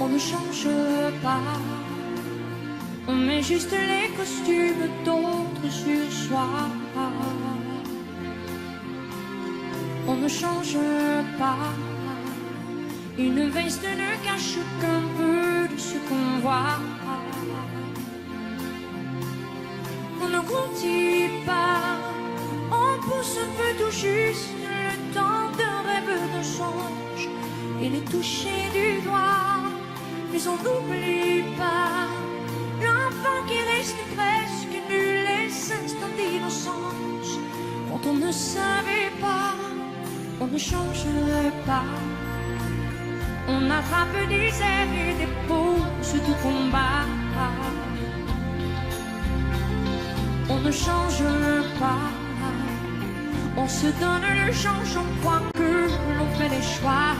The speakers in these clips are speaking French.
On ne change pas, on met juste les costumes d'autres sur soi. On ne change pas, une veste ne cache qu'un peu de ce qu'on voit. On ne grandit pas, on pousse un peu tout juste le temps d'un rêve, d'un songe, et les toucher du doigt. Mais on n'oublie pas l'enfant qui reste presque nul, les instants d'innocence. Quand on ne savait pas, on ne changerait pas. On attrape des airs et des pauses de combat. On ne change pas, on se donne le change, on croit que l'on fait des choix.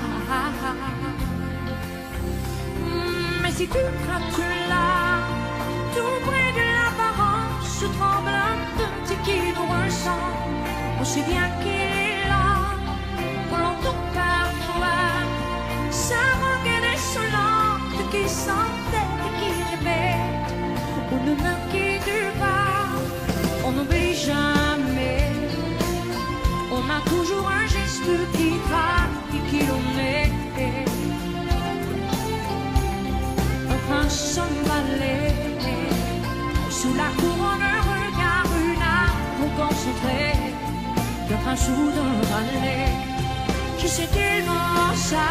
Mais si tu craques là, tout près de l'apparence, tremble un petit qui nous ressent. On sait bien qu'il est là, on l'entend parfois. Sa rengaine insolente qui s'entête et qui répète. On ne m'inquiète pas, on n'oublie jamais. On a toujours un geste qui traque et qui l'on est. Un prince, un balai, sous la couronne, un regard, une âme concentrée. D'un prince ou d'un balai, je sais tellement ça.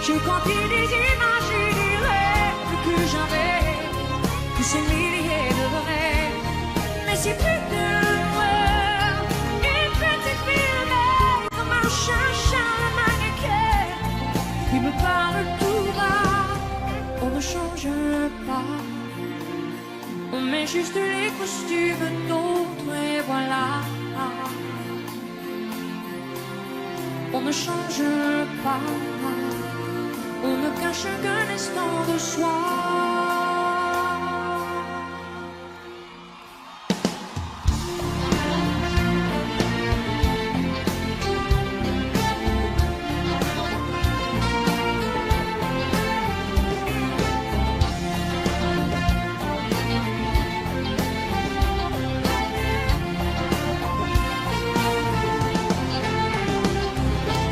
J'ai compté des images et des rêves que j'avais, tous ces milliers de rêves. Mais c'est plus de moi, une petite fille comme un chat mannequin qui me parle tout bas. On ne change pas, on met juste les costumes d'autres et voilà. On ne change pas, on ne cache qu'un instant de soi.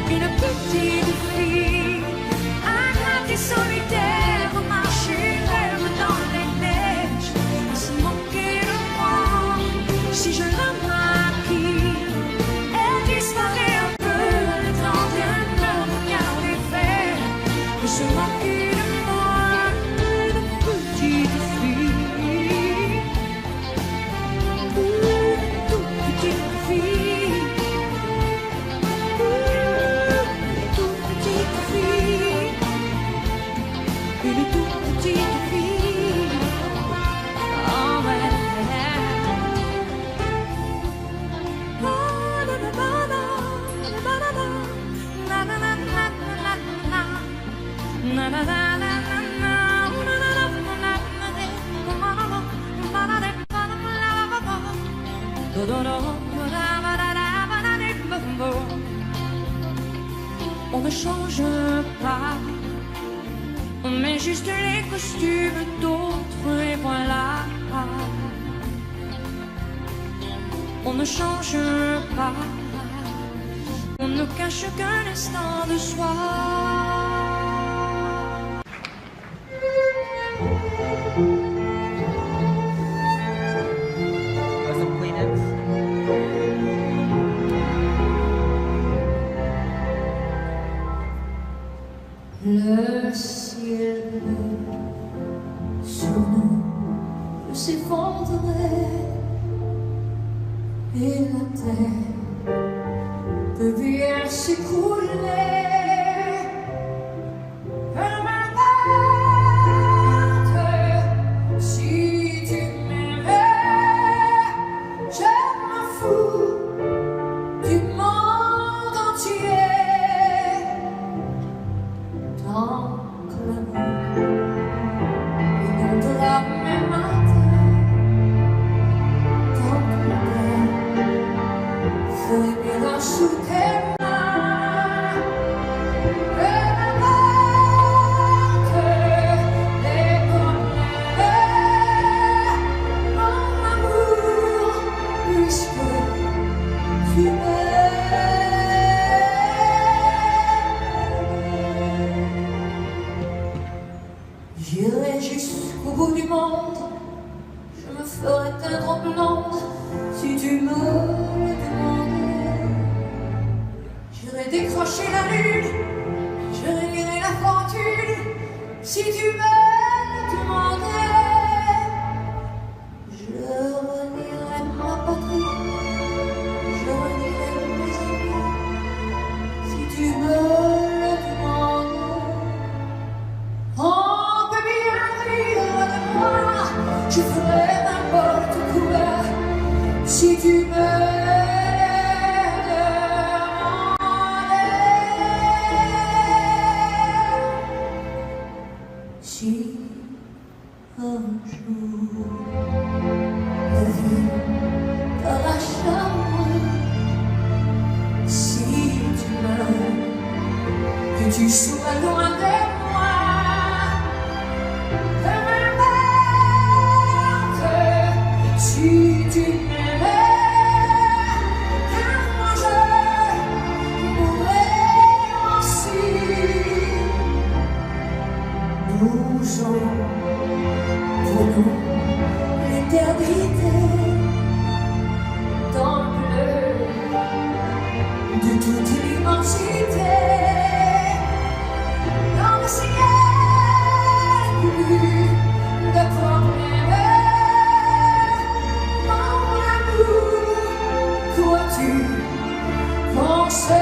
Une petite fille, agratée solitaire, marcher rêve dans les neiges, à se moquer de moi. Si je la maquille, elle disparaît un peu, le temps d'un me regarder faire, et se moquer de moi, une petite fille, une toute petite fille. Une toute petite fille, oh ouais. Oh na na na na na na na na na na na na. On ne change pas, on met juste les costumes d'autres et voilà. On ne change pas, on ne cache qu'un instant de soi. Le ciel bleu sur nous peut s'effondrer et la terre peut bien s'écrouler. Peu m'importe si tu m'aimais, je m'en fous du monde entier. Tant que l'amour inondera mes matins, tant que le cœur ferait bien sous tes mains. décrocher la lune, je réunirai la fortune. Si tu me demandais, je renierai ma patrie, je renierai mes amis. Si tu me le demandes, on peut bien rire de moi, je ferai n'importe quoi. Si tu me si un jour la vie t'arrachera, si tu meurs, que tu sois loin de moi, peu m'importe si tu m'aimais, car moi je mourrai aussi. Nous sommes pour nous l'éternité dans le bleu de toute l'immensité, dans le ciel plus de problèmes. Mon amour, crois-tu qu'on se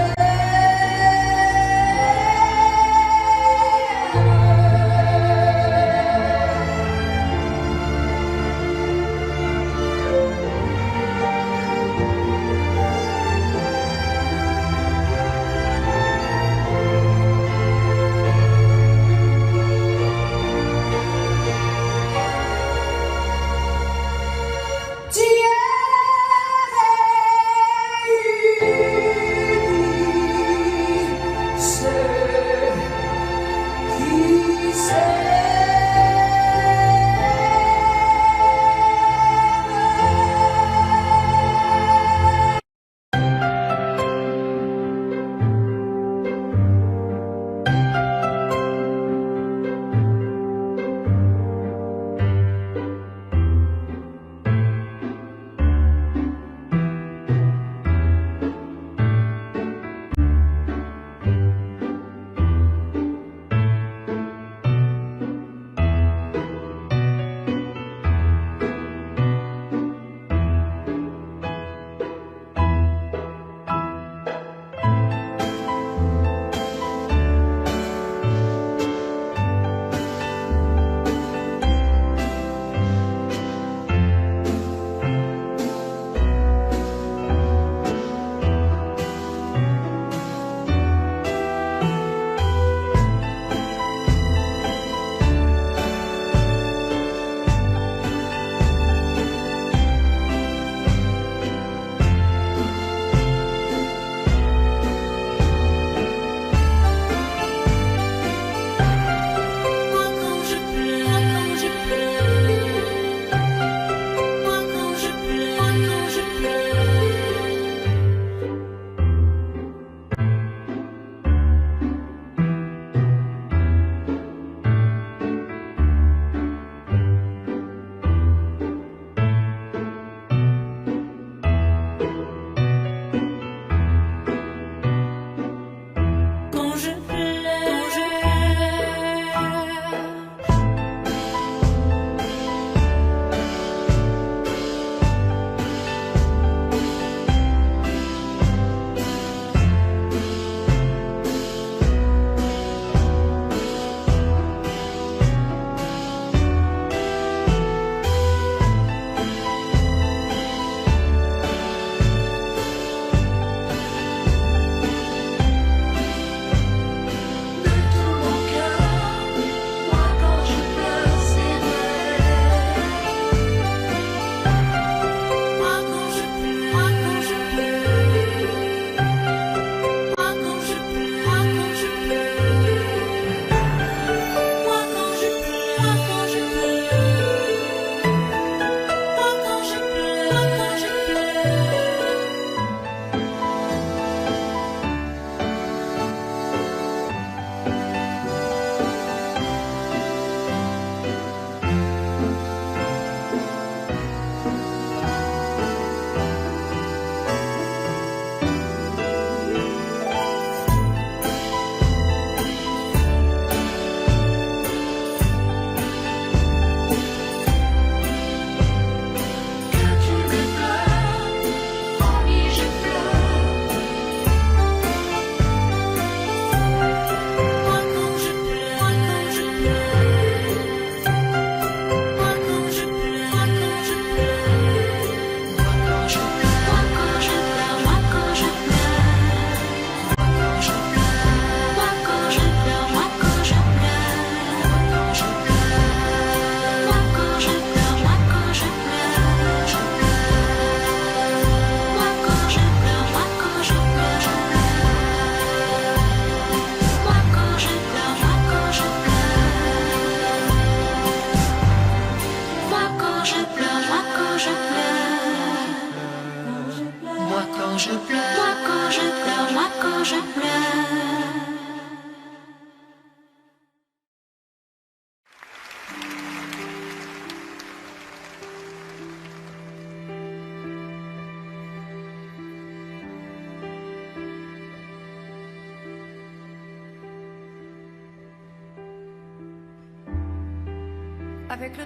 Avec le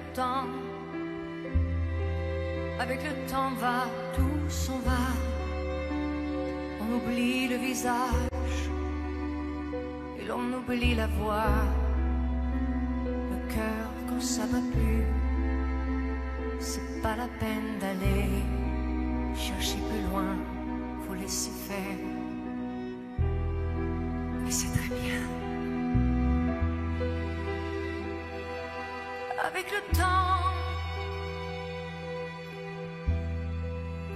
temps va, tout s'en va. On oublie le visage et l'on oublie la voix. Le cœur quand ça va plus, c'est pas la peine d'aller chercher plus loin, faut laisser faire. Et c'est très bien.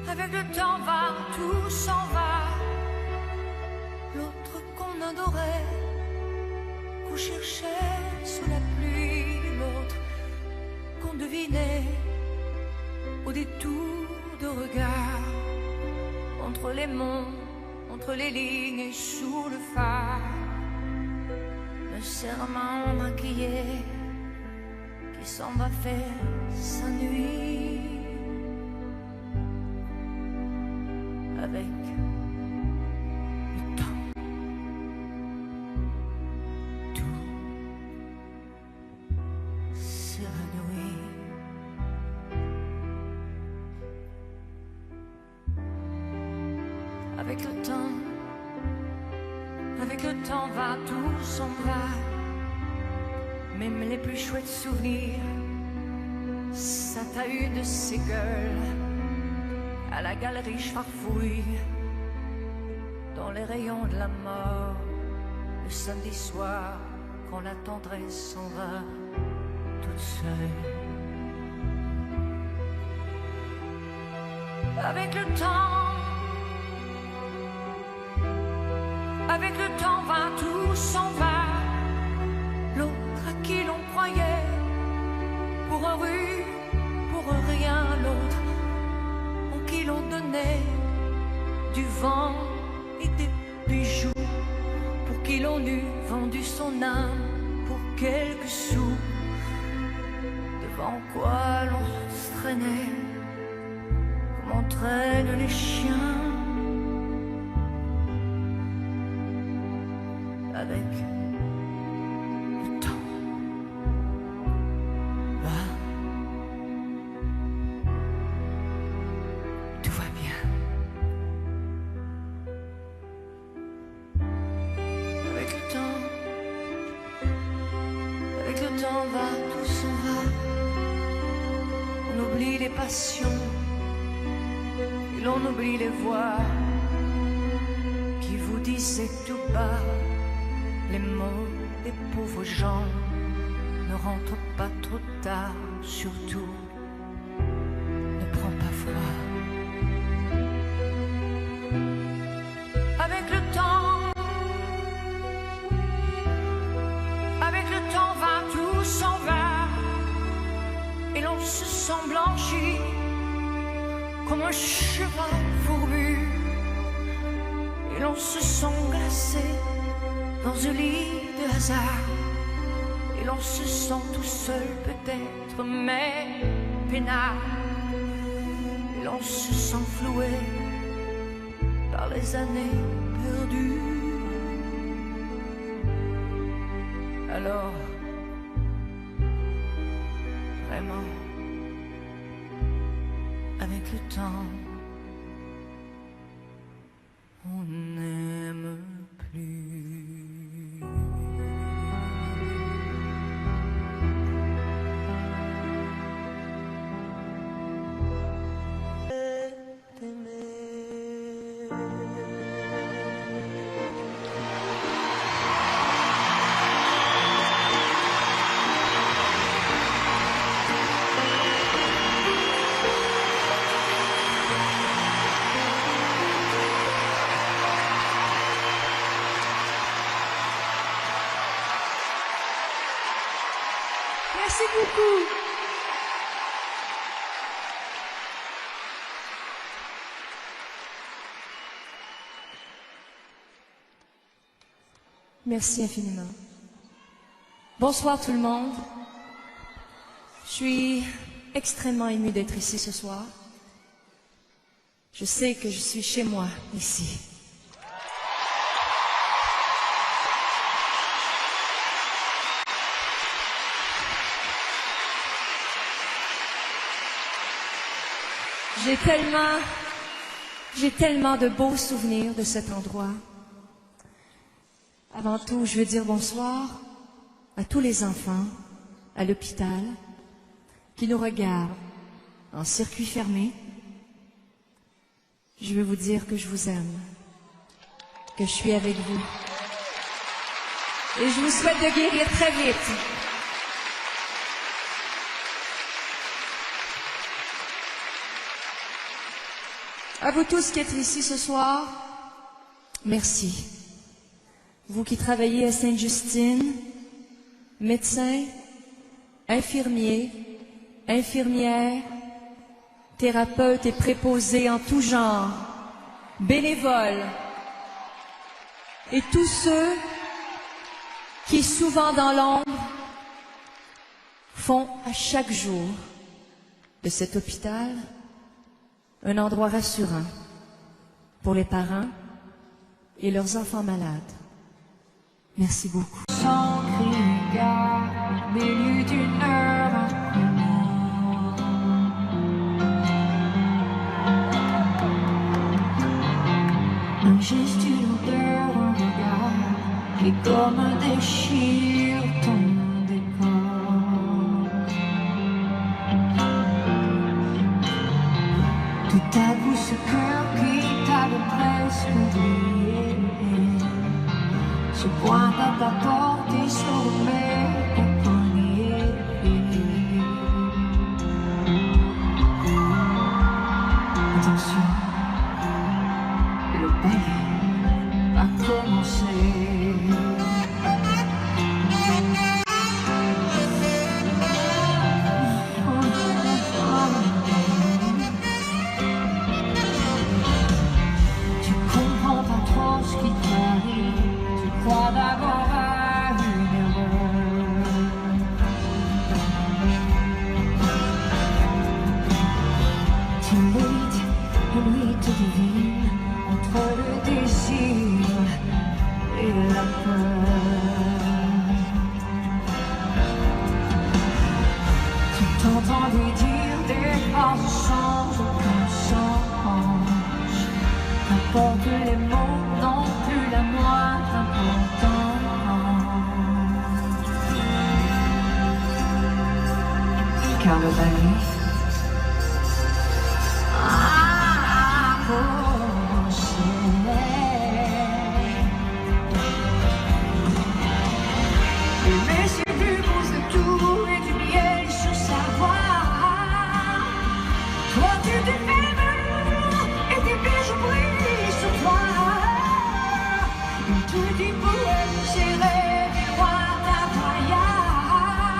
Avec le temps va, tout s'en va. L'autre qu'on adorait, qu'on cherchait sous la pluie, l'autre qu'on devinait au détour de regard, entre les monts, entre les lignes et sous le phare. Le serment maquillé qui s'en va faire sa nuit. Avec le temps, tout s'évanouit. Avec le temps va, tout s'en va. Même les plus chouettes souvenirs, ça t'a eu de ces gueules. À la galerie, je farfouille dans les rayons de la mort. Le samedi soir, quand la tendresse s'en va toute seule. Avec le temps va, tout s'en va. L'autre à qui l'on croyait pour un rue, pour un rien, l'autre qui l'on donnait du vent et des bijoux, pour qui l'on eût vendu son âme pour quelques sous, devant quoi l'on se traînait comme on traîne les chiens. Avec le temps va, tout va bien. Avec le temps va, tout s'en va. On oublie les passions et l'on oublie les voix qui vous disaient tout bas les mots des pauvres gens. Ne rentre pas trop tard, surtout ne prends pas froid. Avec le temps va, tout s'en va. Et l'on se sent blanchi comme un cheval fourbu. Et l'on se sent glacé dans un lit de hasard. Et l'on se sent tout seul peut-être, mais peinard. Et l'on se sent floué par les années perdues. Alors, vraiment, avec le temps, on n'aime plus. Merci beaucoup. Merci infiniment. Bonsoir tout le monde. Je suis extrêmement émue d'être ici ce soir. Je sais que je suis chez moi ici. J'ai tellement de beaux souvenirs de cet endroit. Avant tout, je veux dire bonsoir à tous les enfants à l'hôpital qui nous regardent en circuit fermé. Je veux vous dire que je vous aime, que je suis avec vous. Et je vous souhaite de guérir très vite. À vous tous qui êtes ici ce soir, merci. Vous qui travaillez à Sainte-Justine, médecins, infirmiers, infirmières, thérapeutes et préposés en tout genre, bénévoles, et tous ceux qui, souvent dans l'ombre, font à chaque jour de cet hôpital un endroit rassurant pour les parents et leurs enfants malades. Merci beaucoup. Sans criard, au milieu d'une heure inconnue, un geste, une odeur, un regard qui comme déchire ton décor. Tout à coup ce cœur qui t'avait presque oublié se pointe à ta porte et se remet au poignet. Attention, le bail va commencer. Tu comprends pas trop ce qui t'arrive. Crois d'abord à une erreur. Tu luttes et lui te devine entre le désir et la peur. Tu t'entends lui dire des phrases sans aucun sens. Qu'importe les mots n'ont plus la moindre importance. Car le balai a commencé. Les messieurs du beau de tout et du miel sur sa voix. Toi tu t'es fait velours et tes bijoux brillent sur toi. Une petite poème serrée des lointains voyages.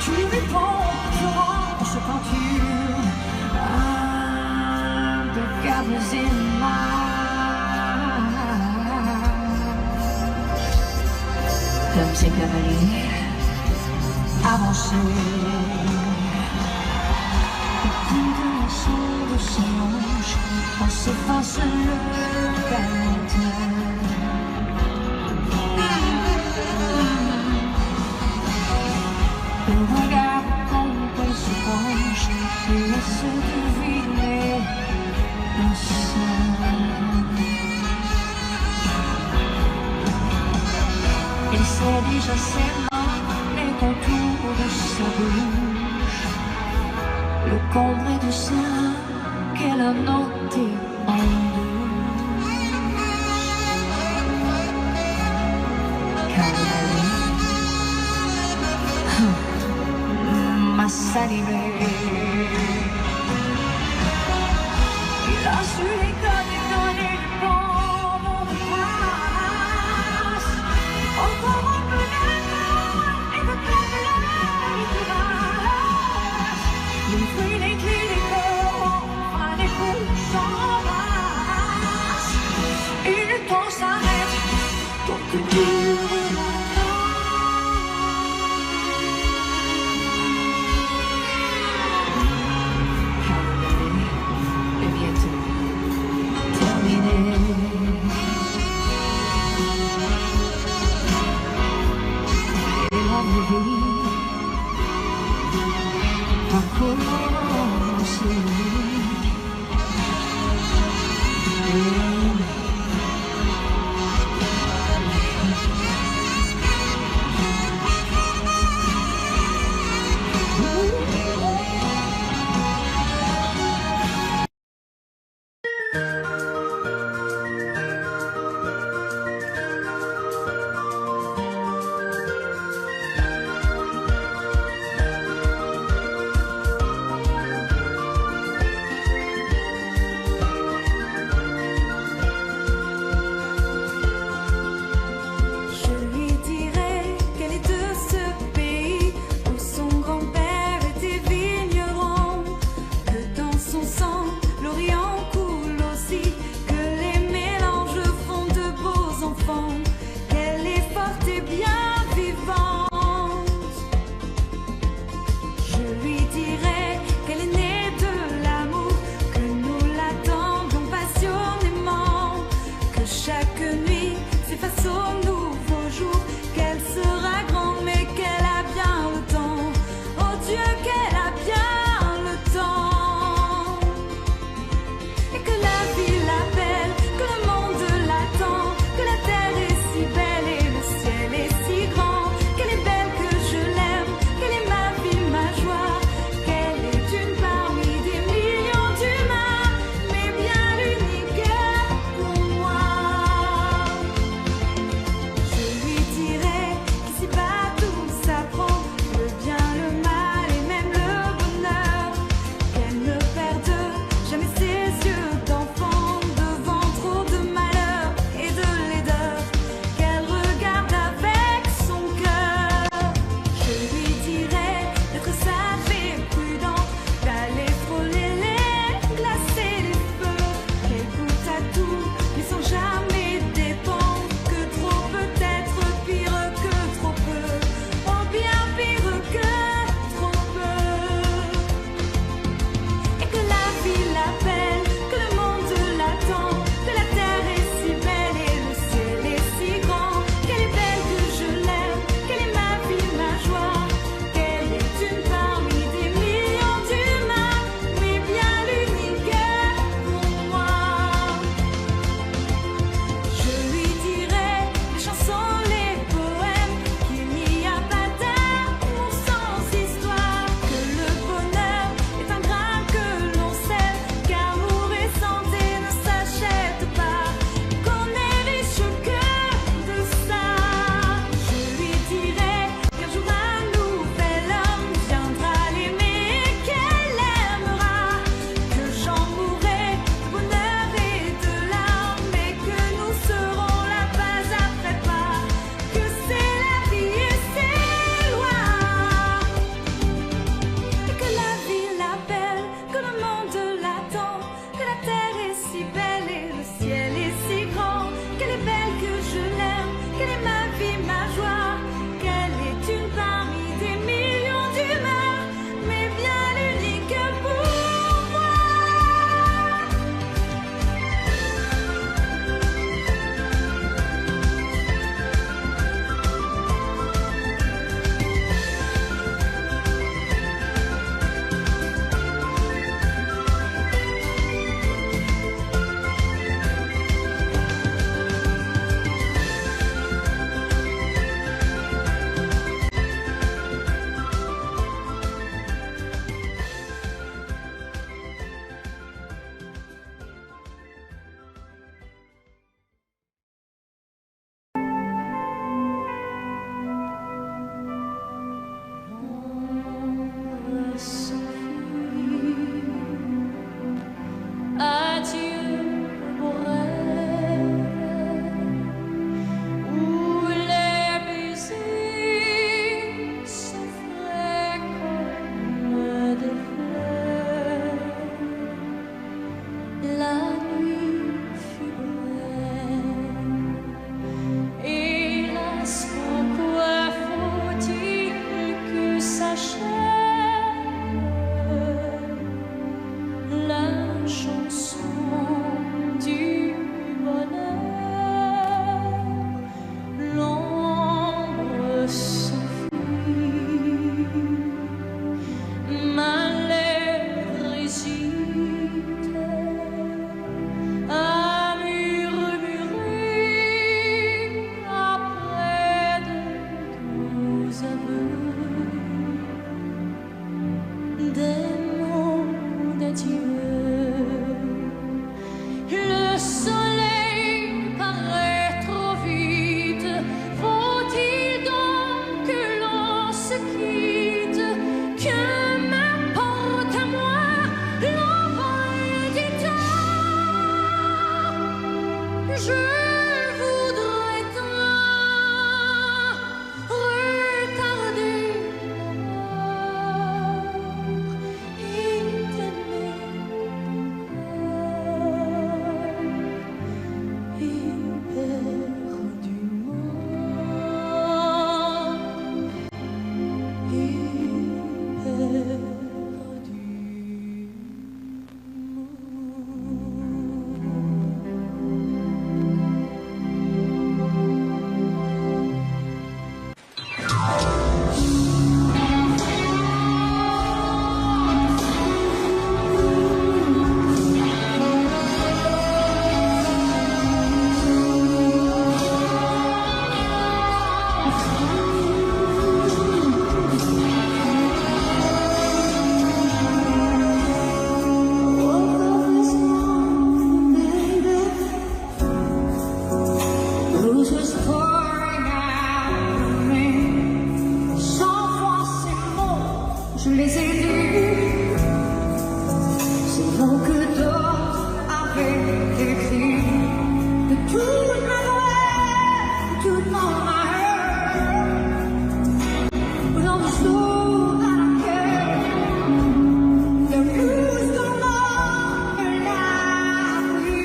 Tu réponds, Florence, peinture, impeccables images. Comme ces cavaliers avancés, écoute le son de ses hanches quand s'efface le galantin. Le regard quand elle se penche et laisse deviner un sein. Il sait déjà ses mains, les contours de sa bouche, le combré de sein qu'elle a noté en douce. Car m'a salivé. Il a su les codes et donné le bon mot de passe. Encore un peu d'amour et de plein de courage. Les fruits, les clés, les corps, enfin les coups s'embrassent. Et le temps s'arrête pour que dure la a commencé. just pouring out of me. Sans fois ces mots, je les ai lus. Ces mots que d'autres avaient écrits. De toute ma douleur, de toute mon malheur. With all the slow that I care. The blues don't overlap me.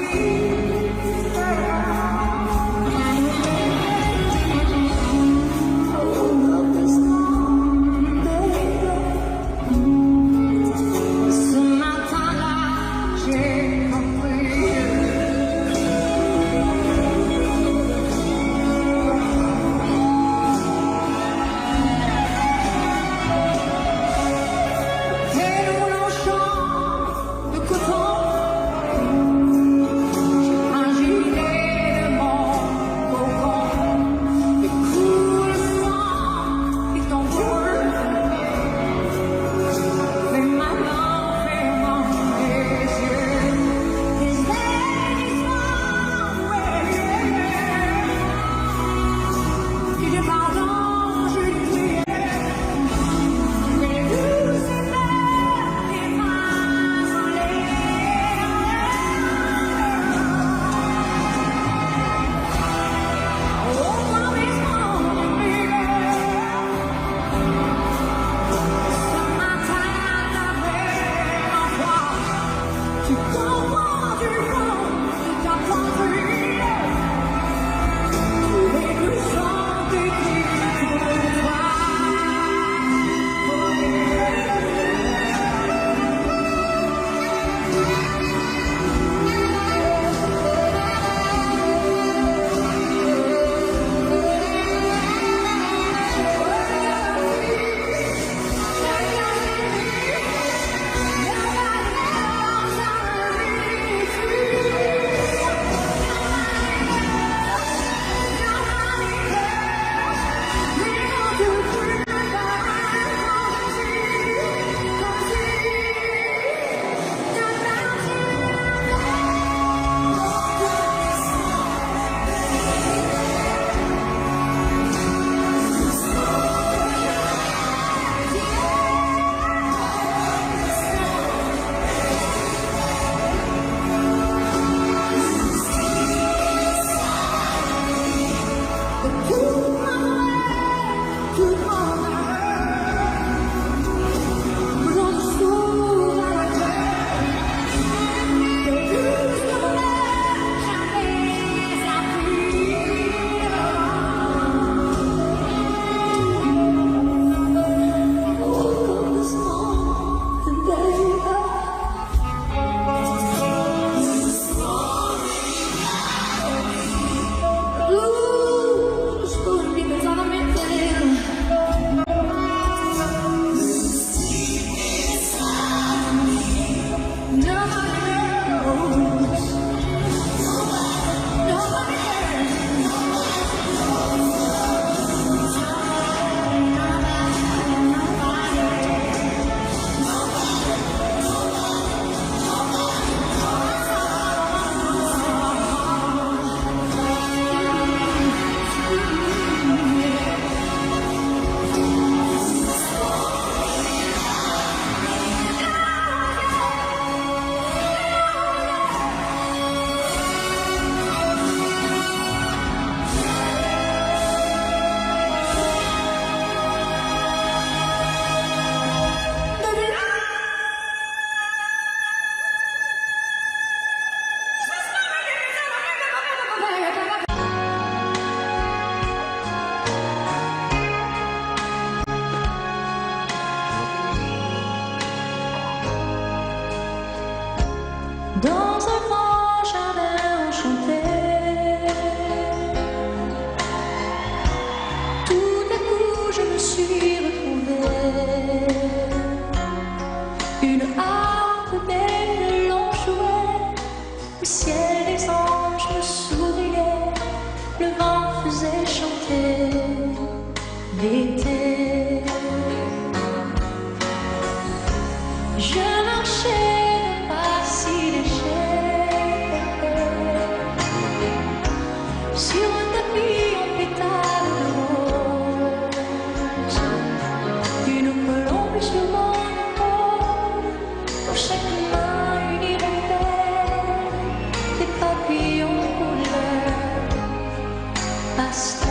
pastel,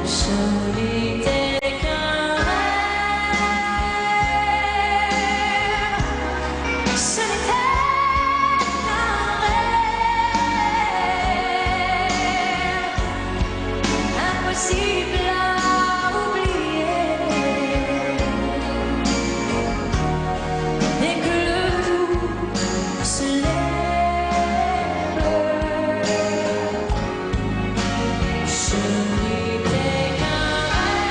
ce n'était qu'un rêve, ce n'était qu'un rêve, impossible à oublier. Dès que le jour se lève, ce n'était qu'un rêve,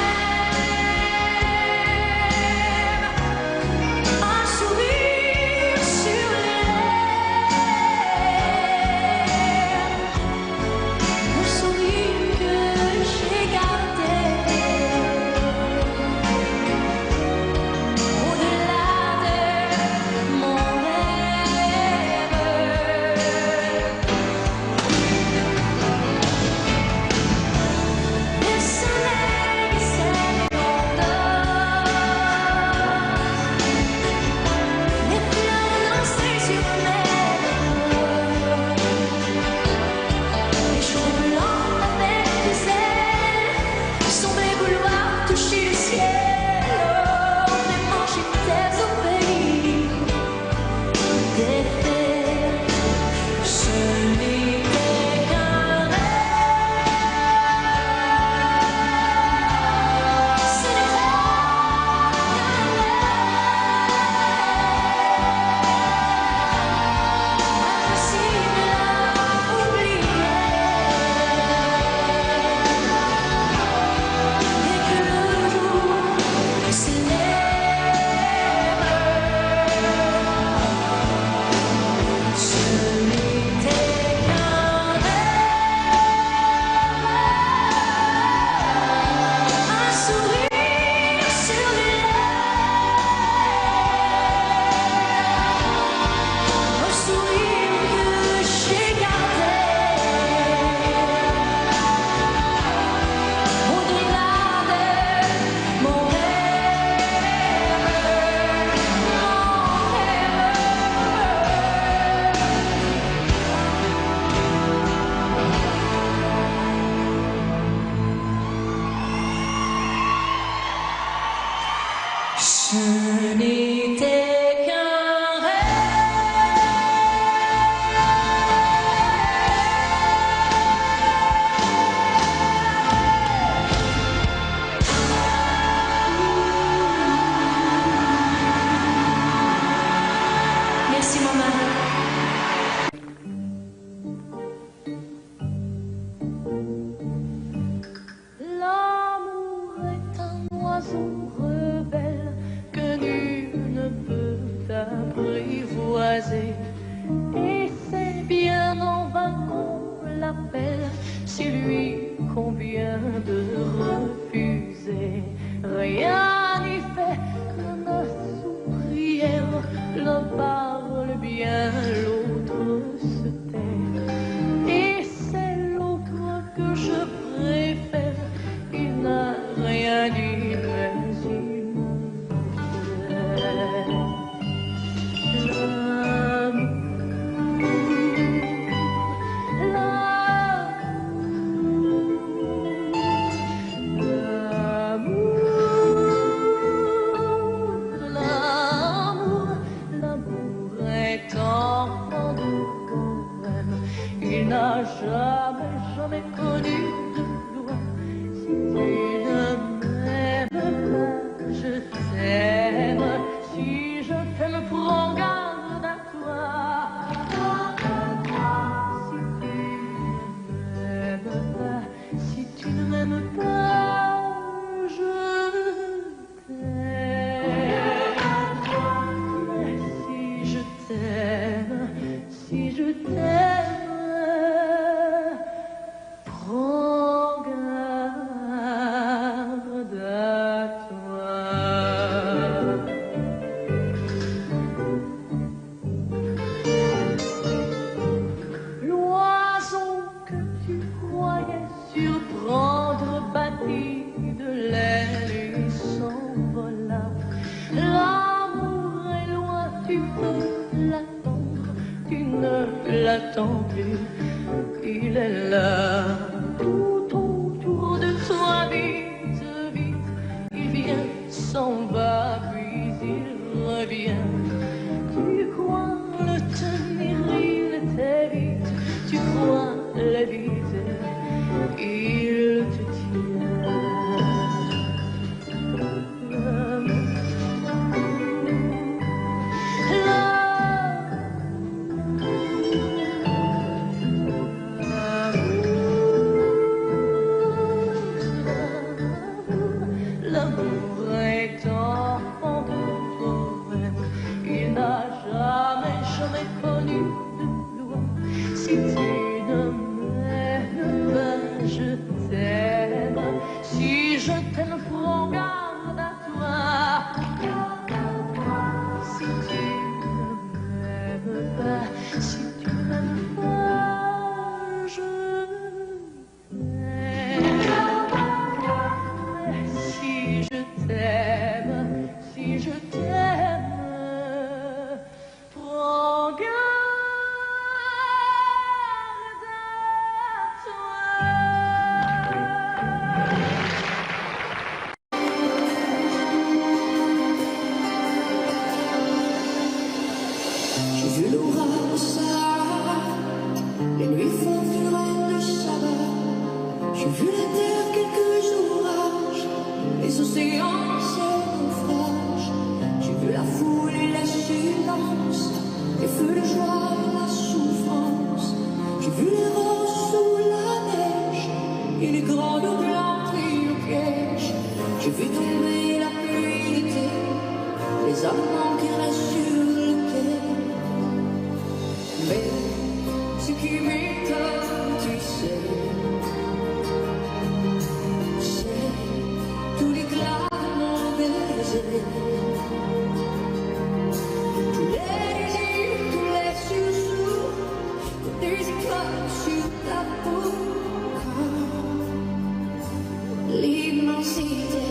un sourire sur les lèvres, un sourire que j'ai gardé au-delà de mon rêve. Le soleil s'est les fleurs lancées sur mes lèvres, les cheveux blancs avec des ailes, sont mes boulevards toucher le ciel. Les manches étaient au pays des fées, ce n'était qu'un rêve, ce n'était qu'un rêve, impossible à oublier. Dès que le jour se lève, ce n'était qu'un rêve, un sourire sur les lèvres, un sourire que j'ai gardé au-delà de mon ce n'était qu'un rêve. Merci maman. L'amour est un oiseau rebelle que nul ne peut apprivoiser, et c'est bien en vain qu'on l'appelle si lui convient de refuser. Rien n'y fait que nos sourires, l'un parle bien, l'autre se tait, et c'est l'autre que je préfère. Il n'a rien dit, mais il me plaît. L'amour est enfant de poème. Il n'a jamais connu de loi. Si tu ne m'aimes pas, je t'aime. Si je t'aime, prends garde à toi. Si tu ne m'aimes pas, je t'aime. Si je t'aime, si je t'aime, prends garde à toi. L'oiseau que tu croyais surprendre battit de l'aile et s'envola. L'amour est loin, tu peux l'attendre, tu ne l'attends plus, il est là. J'ai vu la terre quelques orages, les océans ces naufrages. J'ai vu la foule et le silence, les feux de joie et la souffrance. J'ai vu les roses sous la neige et les grandes blancs pris au piège. J'ai vu tomber la pluie d'été, les amants qui restent sur le quai. Mais ce qui m'étonne, tu sais, c'est tout l'éclat de mon baiser. Tous les désirs, tous les sursauts, comme des étoiles sur ta peau. L'immensité.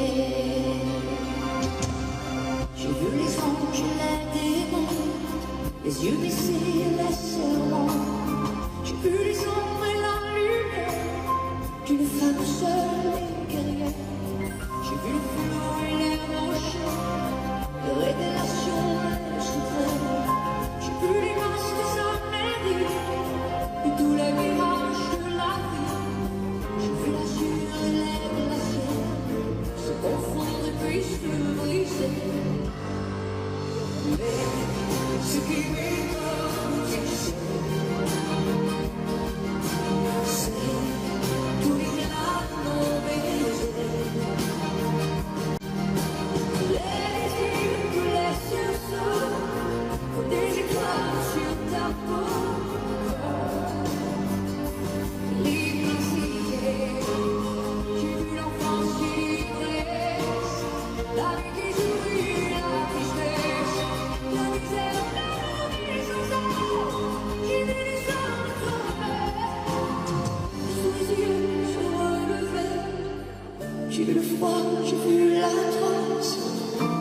J'ai vu les anges et les démons, les yeux baissés et les serments. J'ai vu les ombres et la lumière d'une femme seule et guerrière. J'ai vu le flot et les rochers, les révélations et le secret. J'ai vu les masques amériques et tous les mirages de la vie. J'ai vu l'azur et les glaciers se confondre et puis se briser. Mais ce qui m'étonne, tu sais, c'est tout l'éclat de mon baiser. Les désirs, tous les sursauts, comme des étoiles sur ta peau. L'immensité. J'ai vu l'enfance qui l'ivresse, la vie qui jouit, la tristesse, la misère, l'amour et sans arrêt. J'ai vu les hommes tomber, sous les yeux se relever. J'ai vu le froid, j'ai vu la transe,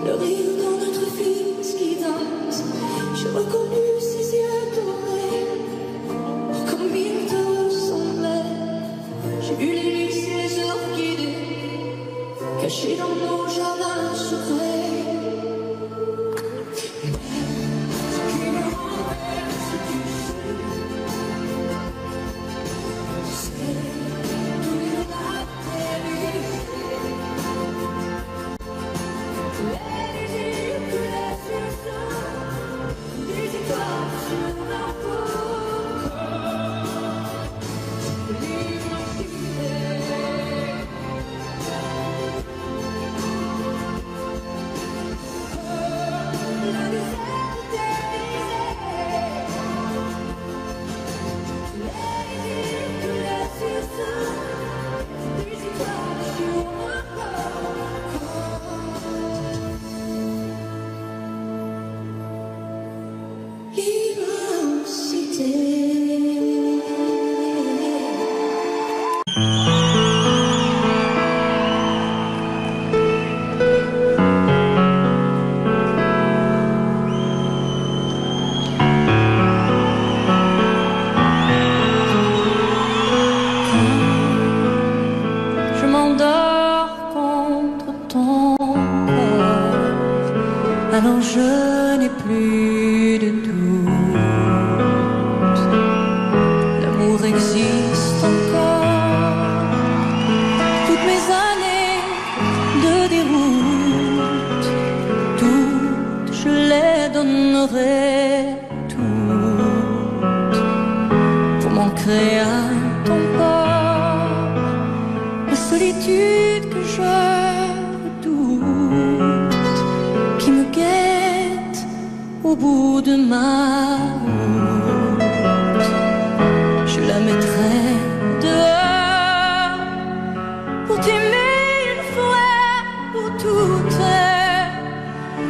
le rire dans notre fils qui danse. J'ai reconnu ses yeux tournés, comme il te ressemblait. J'ai vu les lys et les orchidées cachés dans nos jardins secrets. Ce qui me renverse, tu sais, c'est tout l'éclat télévisé. Les désirs, tous les sursauts, des étoiles sur ma peau. L'immensité. La déserte dévisée. Les désirs, tous les sursauts, des étoiles sur ma peau. L'immensité. Je m'endors contre ton corps, alors je n'ai plus de doute. L'amour existe encore. Toutes mes années de déroute, toutes je les donnerai toutes pour m'ancrer à ton port. La solitude que je redoute, qui me guette au bout de ma route, je la mettrai dehors pour t'aimer une fois pour toutes,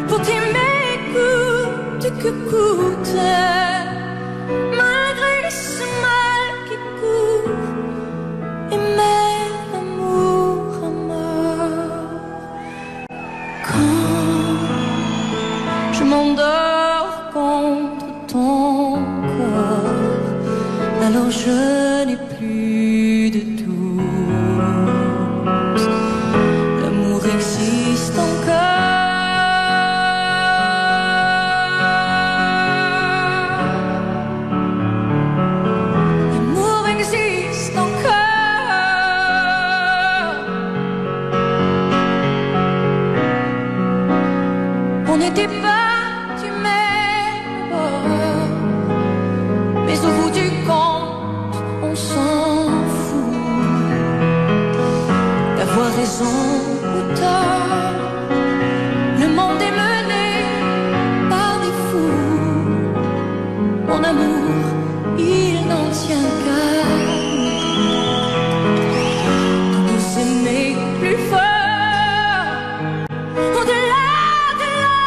pour t'aimer coûte que coûte, malgré ce mal qui court. Aimer l'amour à mort. Quand je m'endors contre ton corps, alors je n'ai plus raison ou tort, le monde est mené par des fous. Mon amour, il n'en tient qu'à nous aimer plus fort, au-delà de la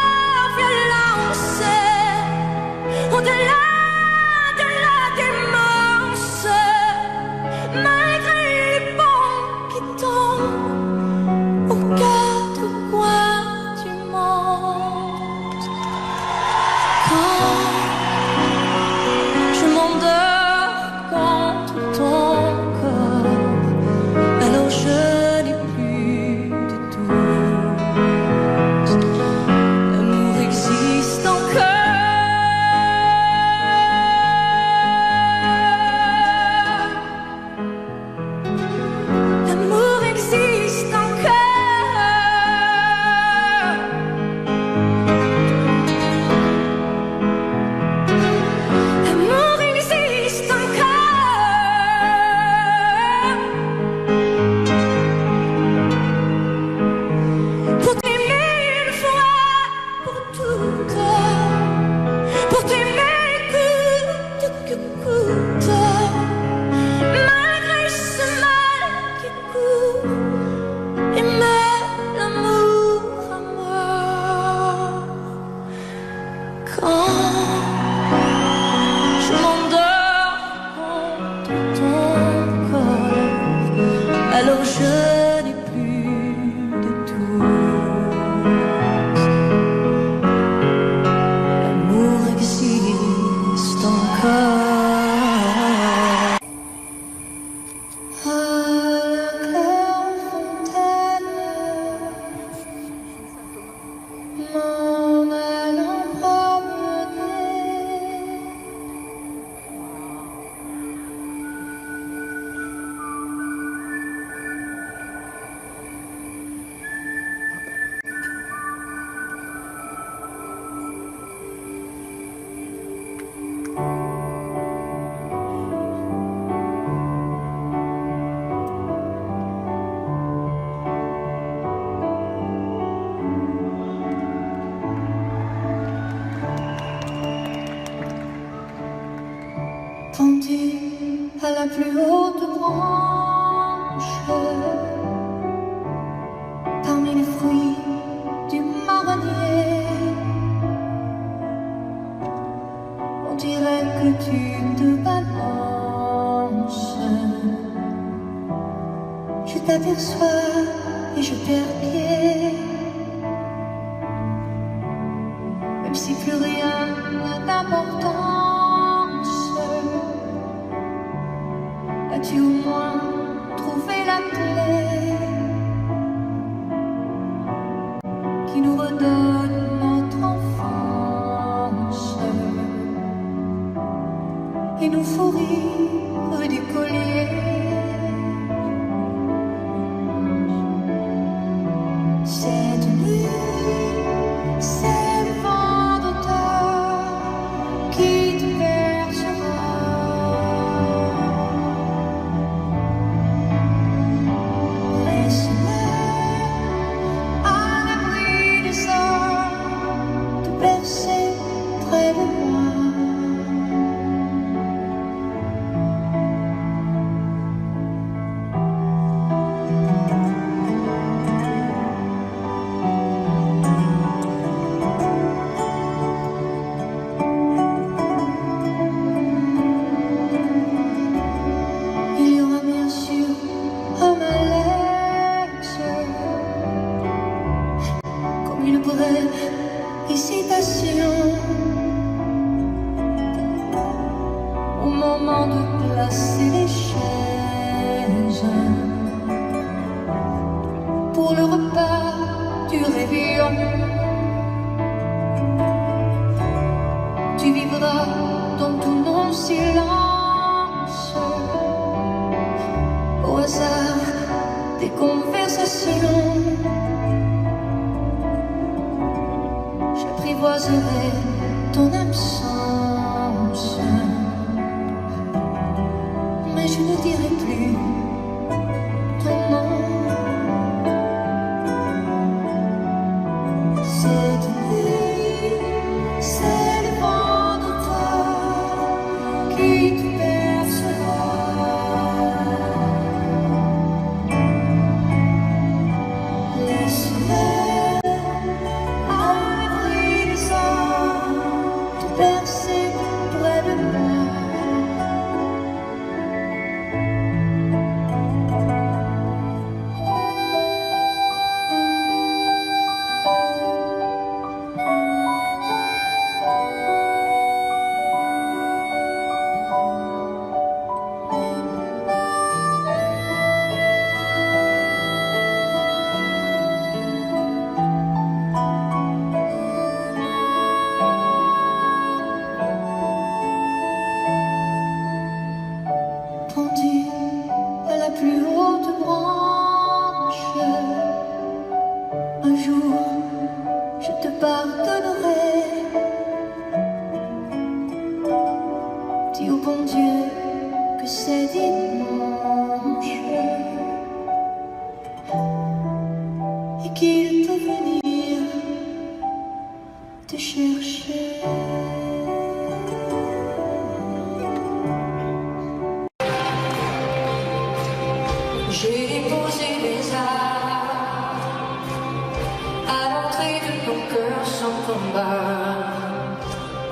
violence, au-delà de la démence, malgré les bombes qui tombent aux quatre coins du monde. Quand je m'endors contre ton corps, alors je n'ai plus de doute. L'amour existe encore. L'amour existe encore. L'amour existe encore. Pour t'aimer une fois pour toutes, pour t'aimer coûte que coûte, malgré ce mal qui court, aimer l'amour à mort. Quand je m'endors contre ton corps, alors je n'ai plus de doute. L'amour existe encore. À la fontaine, m'en allant promener. Pendu à la plus haute branche, parmi les fruits du marronnier, on dirait que tu te balances. Je t'aperçois et je perds pied, même si plus rien n'a d'importance. As-tu au moins trouvé la clé qui nous redonne notre enfance et nous faut rire du collier? Cette nuit, c'est le vent d'automne qui te bercera. Laisse-moi à l'abri des heures te bercer près de moi. Il y aura bien sûr un malaise, comme une brève hésitation au moment de placer les chaises pour le repas du réveillon. Tu vivras dans tout non-silence, au hasard des conversations. J'apprivoiserai ton absence, mais je ne dirai plus ton nom. qu'il peut venir te chercher. J'ai déposé des armes à l'entrée de ton cœur sans combat,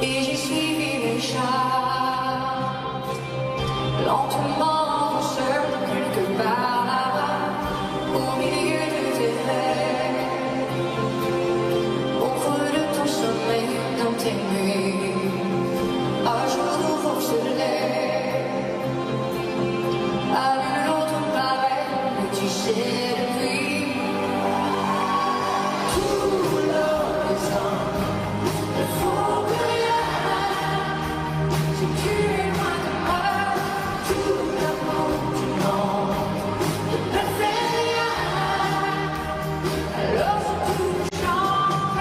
et j'ai suivi mes chats lentement, seul quelque part là-bas, au milieu de tes rêves, au creux de ton sommeil, dans tes nuits, un jour nouveau se lève, à l'une autre pareille, mais tu sais depuis tout l'horizon, il faut que rien, si tu es loin de moi, tout l'amour du monde ne fait rien, alors si tout change,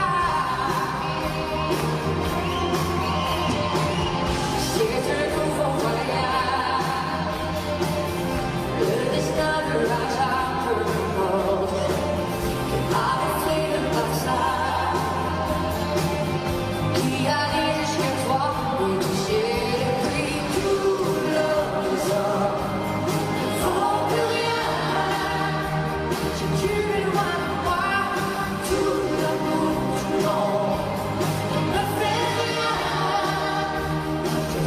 c'est un nouveau voyage, le destin de hasard peu importe, avec le passage qui arrive jusqu'à toi, et tu sais depuis tout l'horizon, il faut plus rien, si tu es loin de moi, tout l'amour du monde ne fait rien,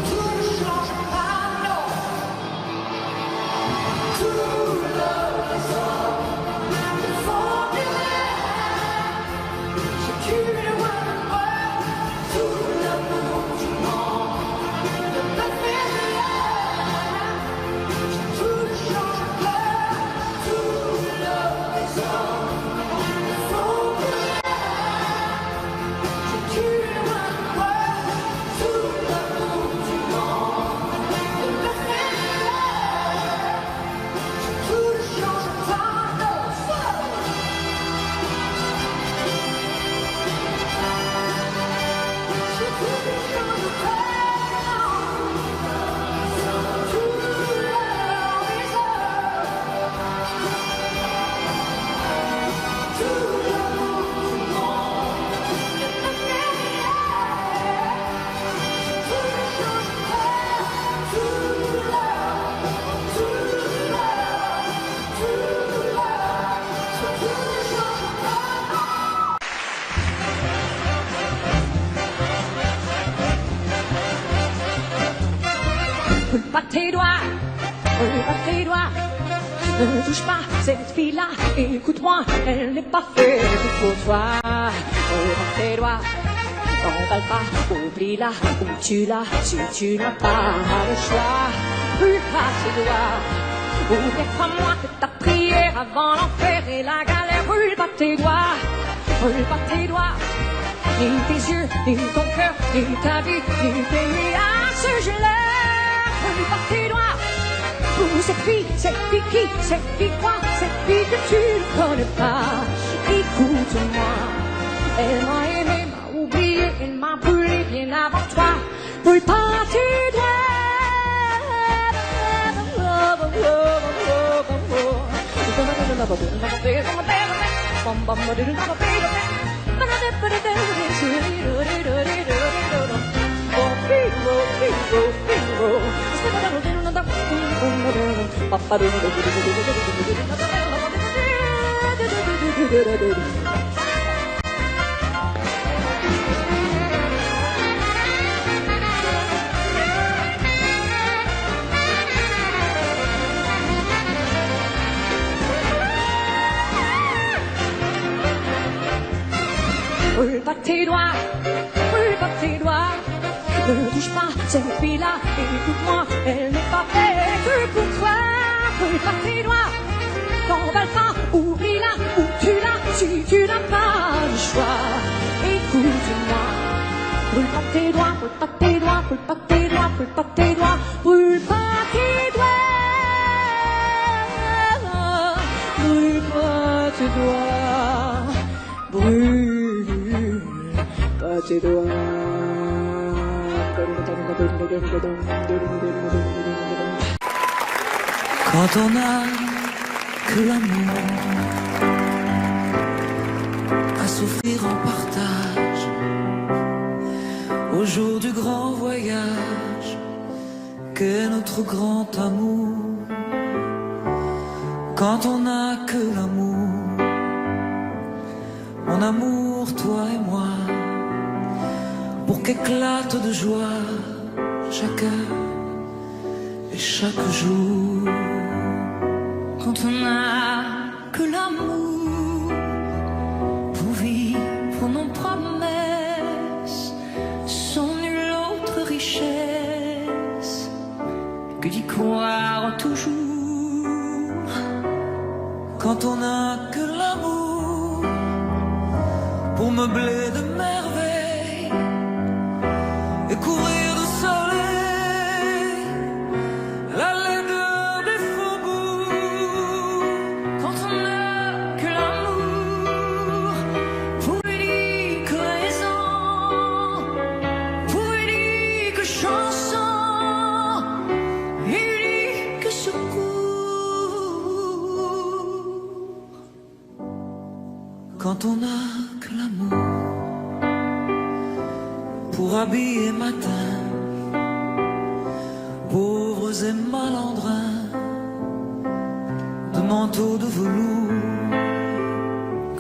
tout ne change pas, non, tout l'horizon, il faut plus rien, si tu es loin de moi, tout l'amour du monde ne me fait rien, tout ne change pas, tout l'horizon, il faut plus rien, si tu es loin de moi, tout l'amour du monde ne me fait rien, tout ne change pas, non, Roule pas tes doigts, roule pas tes doigts. Ne touche pas cette fille-là, écoute-moi, elle n'est pas faite pour toi. Roule pas tes doigts, t'emballe pas, oublie-la, ou tu l'as, si tu n'as pas le choix. Roule pas tes doigts, oublie crois-moi que ta prière avant l'enfer et la galère. Roule pas tes doigts, roule pas tes doigts. Ni tes yeux, ni ton cœur, ni ta vie, ni tes nuits à ce gelé. Roule pas tes doigts pour cette fille qui croit, cette fille que tu ne connais pas. Écoute-moi, elle m'a aimé, m'a oublié, elle m'a brûlé bien avant toi. Roule pas tes Roule pas tes doigts, roule pas tes doigts. Ne touche pas cette fille-là, écoute-moi, elle n'est pas faite que pour toi. Roule pas tes doigts, t'emballe pas, oublie-la, ou tu l'as, si tu n'as pas le choix. Écoute-moi, roule pas tes doigts, roule pas tes doigts, roule pas tes doigts, roule pas tes doigts, roule pas tes doigts, roule pas tes doigts, brûle pas tes doigts. Quand on n'a que l'amour s'offrir en partage au jour du grand voyage qu'est notre grand amour. Quand on n'a que l'amour, mon amour, toi et moi, pour qu'éclate de joie chaque heure et chaque jour. Quand on n'a que l'amour pour vivre nos promesses, sans nulle autre richesse que d'y croire toujours. Quand on n'a que l'amour pour meubler de merveilles et courir de soleil la laideur des faubourgs. Quand on n'a que l'amour pour unique raison, pour unique chanson, unique secours. Quand on n'a que l'amour pour habiller matin pauvres et malandrins de manteaux de velours.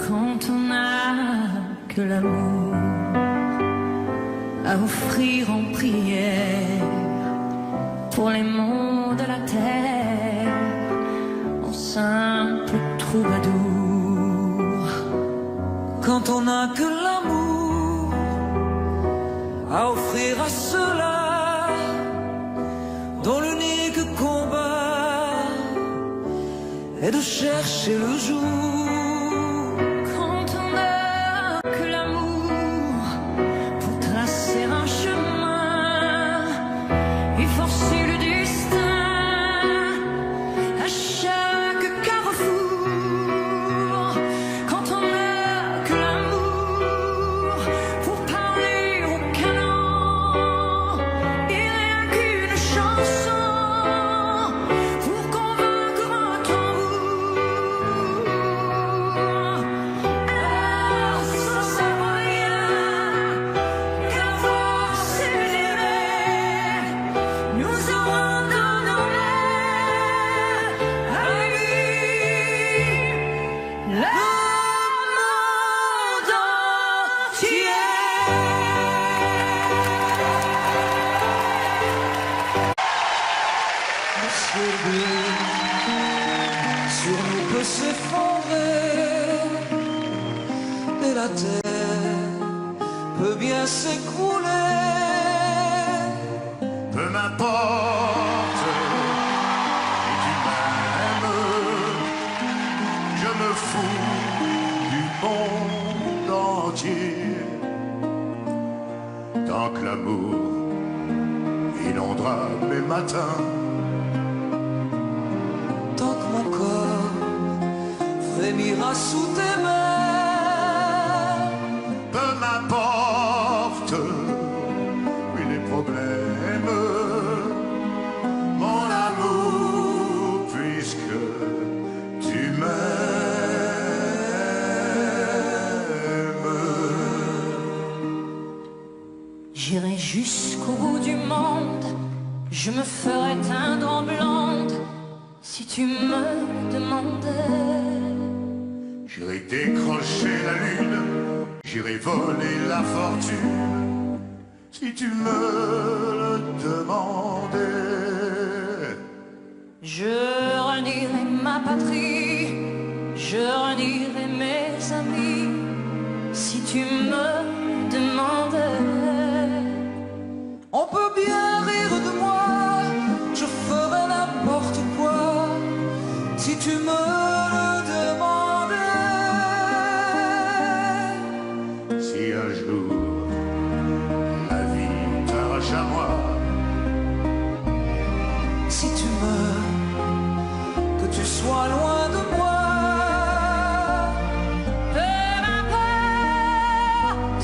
Quand on n'a que l'amour à offrir en prière pour les maux de la terre, en simple troubadour. Quand on n'a que l'amour à offrir à ceux-là dont l'unique combat est de chercher le jour. Quand on n'a que l'amour pour tracer un chemin et forcer le destin à chaque carrefour. Quand on n'a que l'amour pour parler au canon et rien qu'une chanson pour convaincre un tambour. Alors ça sert à rien qu'avoir s'aimer, nous abandonnons à lui le monde entier. Le ciel bleu sur nous peut s'effondrer et la terre peut bien s'écrouler. Peu m'importe si tu m'aimes, je me fous du monde entier. Tant que l'amour inondera mes matins, Tant que mon corps frémira sous tes mains, peu m'importe, oui, les problèmes, mon amour, puisque tu m'aimes. J'irai jusqu'au bout du monde, je me ferai teindre en blonde si tu me demandais. J'irai décrocher la lune, j'irai voler la fortune, si tu me le demandais. Je renierai ma patrie, je renierai mes amis si tu me demandais. on peut bien rire de moi, je ferai n'importe quoi si tu me le demandais. Si un jour la vie t'arrache à moi, Si tu meurs, que tu sois loin de moi. Peu m'importe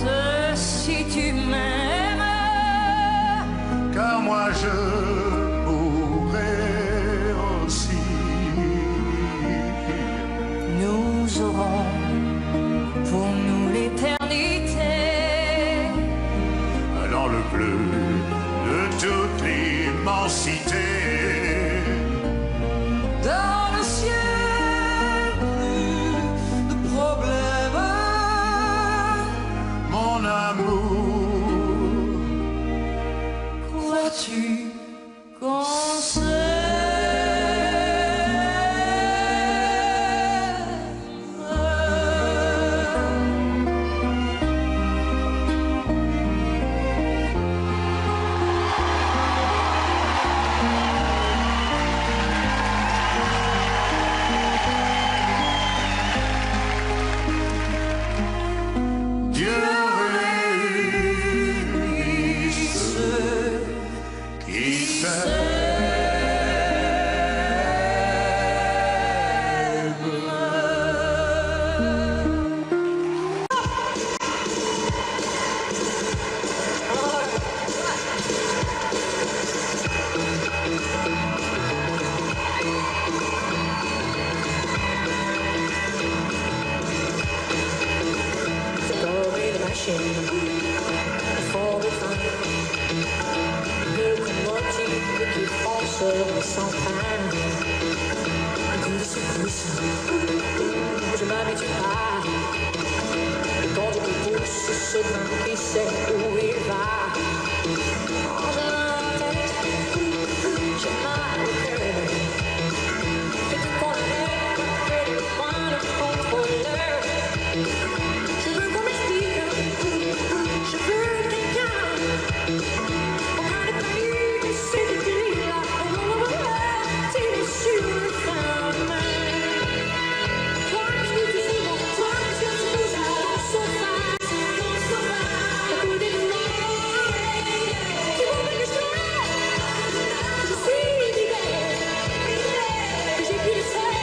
demain, qui sait où il va. J'ai mal à la tête, j'ai mal au cœur. Et tout contrôle, fait le point de contrôleur. Je veux qu'on m'explique, je veux quelqu'un. On a des pays de ces pays-là, c'est le sur le fin de main. Toi, est-ce que tu souvent, toi, est-ce que tu bouges à ton sofa, à côté de moi, tu vois que je suis libérée, que j'ai plus de sel,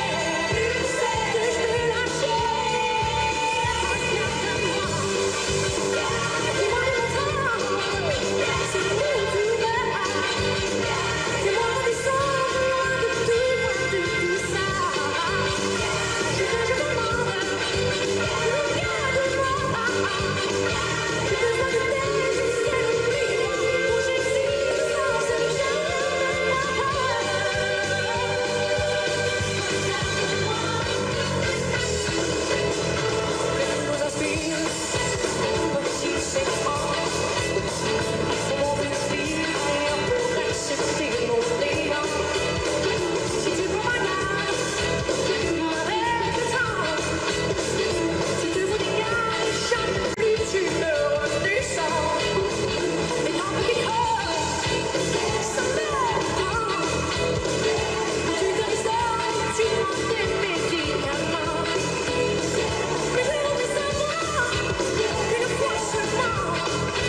que je peux lâcher. Dis-moi le temps, c'est où tu vas, c'est moi qui sors de tout ça. Je te demande, regarde-moi, j'ai besoin de tes yeux, où j'existe sans ce nous inspire, aussi c'est grand, on veut fuir, on pourrait accepter nos rires. Si tu veux ma garde, m'arrête le temps. Si tu veux des gars, jamais plus tu me redescends. Et dans mon cœur, ça me prend. Tu te ressors, tu m'en fais médicaments. Mais je veux savoir, une fois seulement,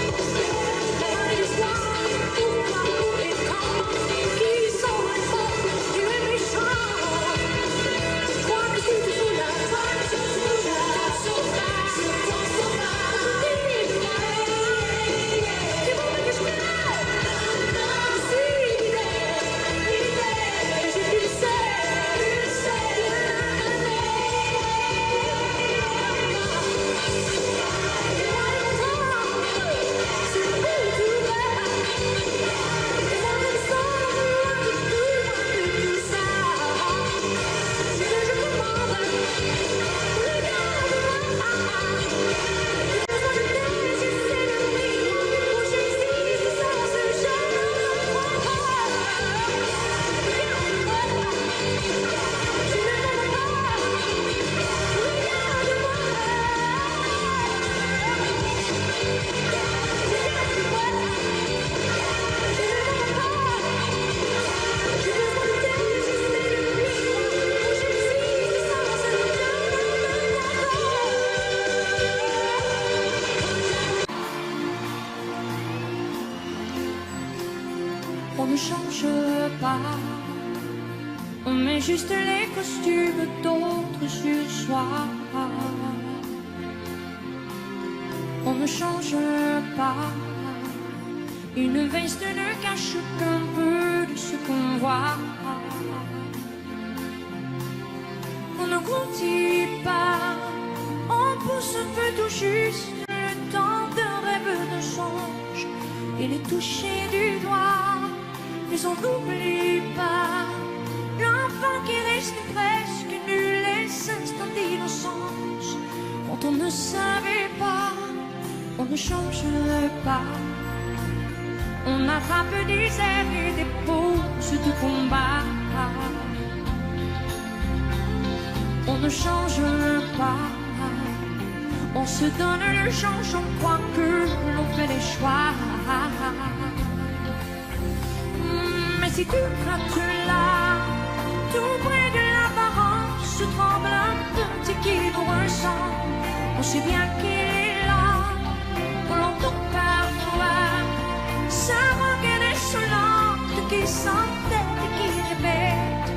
la fin de l'histoire, pourquoi, où et comment, qui sont les bons et les méchants. Toi, qu'est-ce que tu fous là? Toi, qu'est-ce que tu fous là? Sur ton sofa, dis-moi, tu vois que je suis libérée, et j'ai plus de sel, on ne change pas, on met juste les costumes d'autres sur soi. On ne change pas, une veste ne cache qu'un peu de ce qu'on voit. On ne grandit pas, on pousse un peu tout juste le temps d'un rêve de songe et les toucher du doigt. Mais on n'oublie pas l'enfant qui reste presque nul, les instants d'innocence. Quand on ne savait pas, on ne change pas. On attrape des airs et des poses de combat. On ne change pas, on se donne le change, on croit que l'on fait des choix. Mais si tu grattes là, tout près de l'apparence, tremble un petit qui nous ressent. On sait bien qu'il est là, on l'entend parfois. Sa rengaine insolente qui s'entête et qui répète,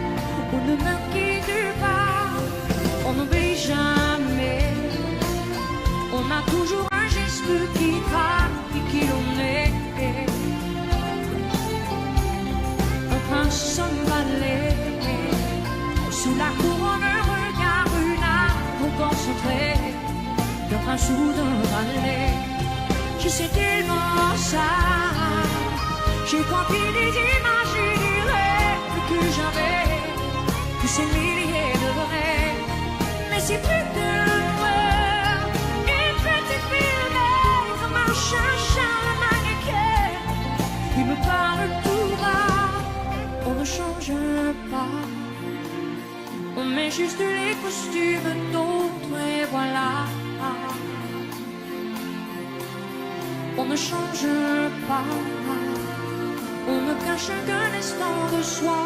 on ne me quitte pas, on n'oublie jamais. On a toujours un geste qui traque qui l'on est. Un balai sous la couronne, un regard, une âme concentrée, dans un soudain balai. Je sais tellement ça, j'ai compris les images et les rêves que j'avais, que ces milliers de rêves, mais c'est plus de noir, une petite fille juste les costumes d'autres et voilà. On ne change pas, on ne cache qu'un instant de soi.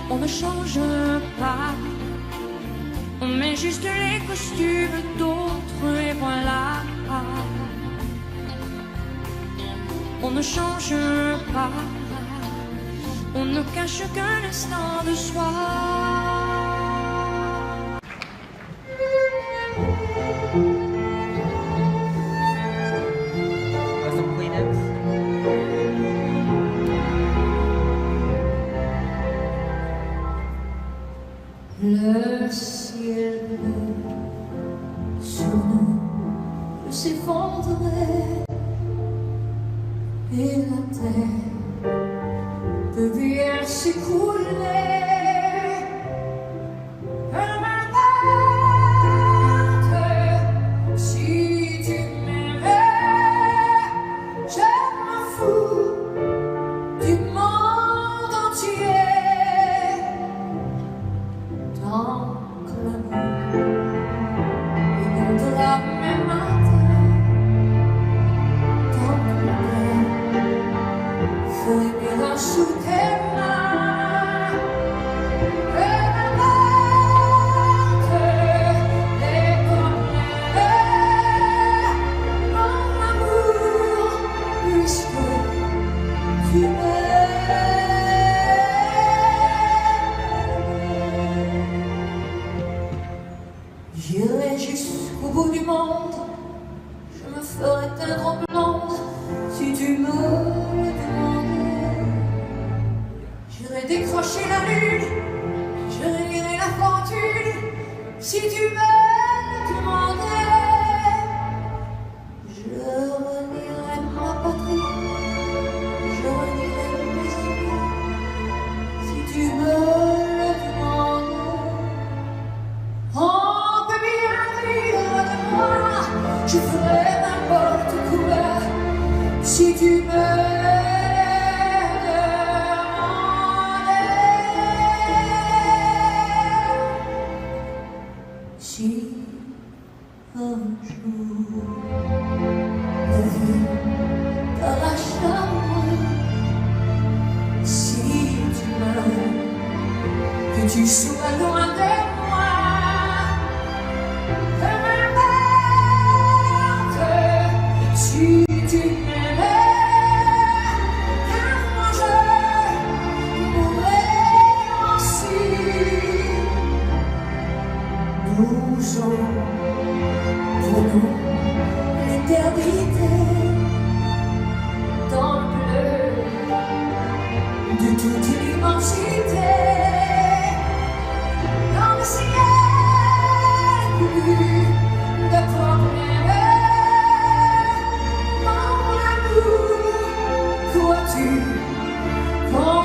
On ne change pas, on met juste les costumes d'autres et voilà. On ne change pas, on ne cache qu'un instant de soi. Ça Et la terre peut bien s'écrouler. Elle m'importe si tu m'aimais. Je m'en fous du monde entier. Tant que l'amour inondera mes matins, tant que le cœur frémira sous tes mains. Et m'importe les problèmes, mon amour, puisque tu m'aimes. J'irai jusqu'au bout du monde, je me ferai teindre en blonde si tu me le demandais. J'irai décrocher la lune, je réunirai la fortune si tu me le demandais. Je renierai ma patrie, je renierai mes amis si tu me le demandais. On peut bien rire de moi, je ferai n'importe quoi si tu me demandais. Si un jour la vie t'arrache à moi, si tu meurs, que tu sois loin de moi. Elle m'importe si tu m'aimais, car moi je mourrai ainsi. Nous sommes pour nous l'éternité dans le bleu de toute l'immensité. Dans le ciel, plus de problèmes. Mon amour, crois-tu qu'on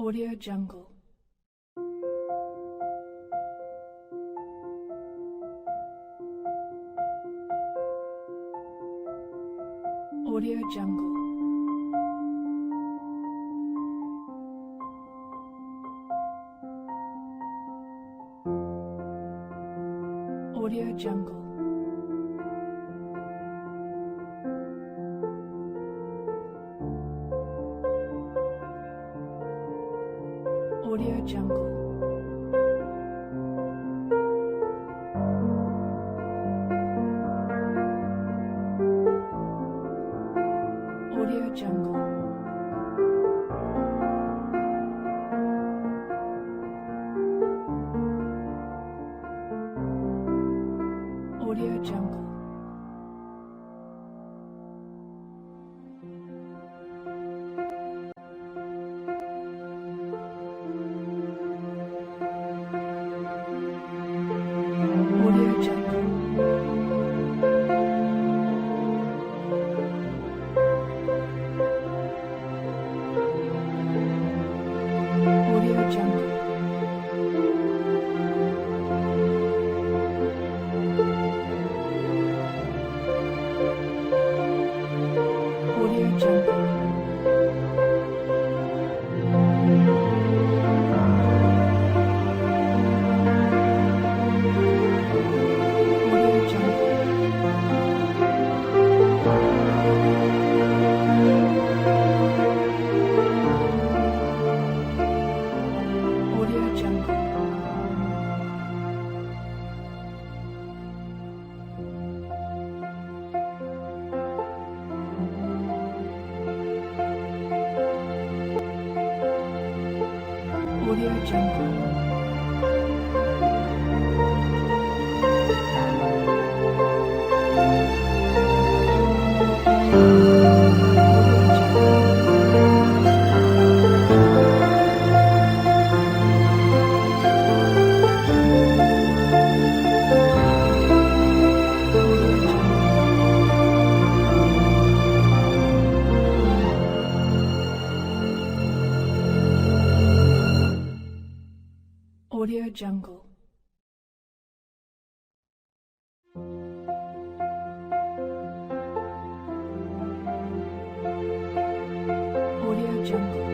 Audio Jungle. Audio Jungle. Audio Jungle. Audio Jungle. Audio Jungle. Audio Jungle. Audio Jungle. Audio Jungle. Audio Jungle. Audio Jungle. Audio Jungle. Audio Jungle. Audio Jungle. Audio Jungle.